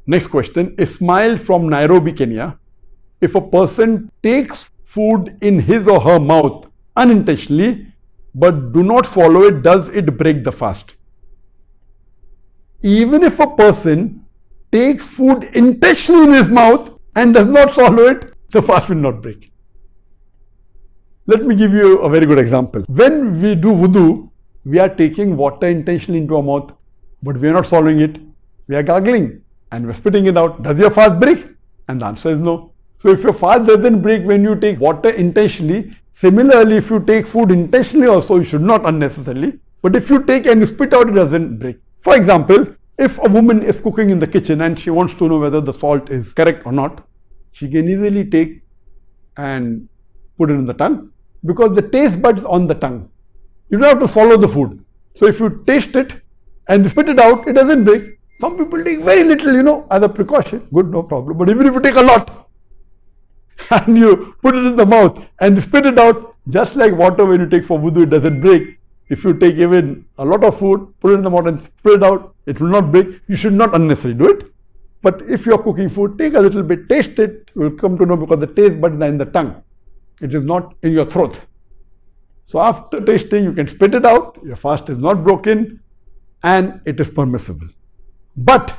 Next question. Ismail from Nairobi, Kenya. If a person takes food in his or her mouth unintentionally but do not swallow it, does it break the fast? Even if a person takes food intentionally in his mouth and does not swallow it, the fast will not break. Let me give you a very good example. When we do wudu, we are taking water intentionally into our mouth, but we are not swallowing it. We are gargling and we are spitting it out. Does your fast break? And the answer is no. So if your fast doesn't break when you take water intentionally, similarly if you take food intentionally also, you should not unnecessarily. But if you take and you spit out, it doesn't break. For example, if a woman is cooking in the kitchen and she wants to know whether the salt is correct or not, she can easily take and put it in the tongue, because the taste buds on the tongue. You don't have to swallow the food. So if you taste it and spit it out, it doesn't break. Some people take very little, as a precaution. Good, no problem. But even if you take a lot and you put it in the mouth and spit it out, just like water when you take for wudu, it doesn't break. If you take even a lot of food, put it in the mouth and spit it out, it will not break. You should not unnecessarily do it. But if you are cooking food, take a little bit, taste it. You will come to know, because the taste buds are in the tongue. It is not in your throat. So after tasting, you can spit it out. Your fast is not broken and it is permissible. But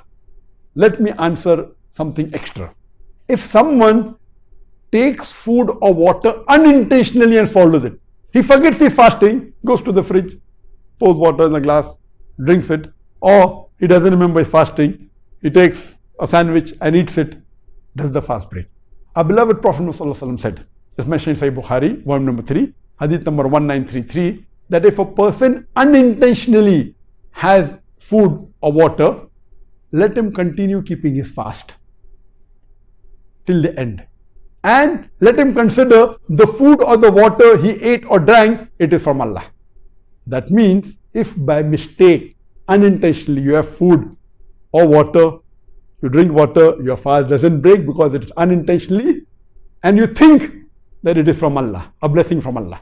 let me answer something extra. If someone takes food or water unintentionally and swallows it, he forgets he's fasting, goes to the fridge, pours water in the glass, drinks it, or he doesn't remember he's fasting, he takes a sandwich and eats it, does the fast break? Our beloved Prophet ﷺ said, as mentioned in Sahih Bukhari, volume number 3, hadith number 1933, that if a person unintentionally has food or water, let him continue keeping his fast till the end. And let him consider the food or the water he ate or drank, it is from Allah. That means if by mistake, unintentionally you have food or water, you drink water, your fast doesn't break because it is unintentionally, and you think that it is from Allah, a blessing from Allah.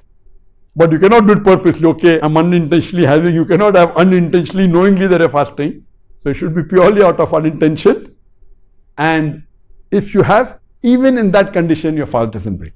But you cannot do it purposely. Okay, I'm unintentionally having, you cannot have unintentionally knowingly that you're fasting. So it should be purely out of unintention. And if you have, even in that condition, your fast doesn't break.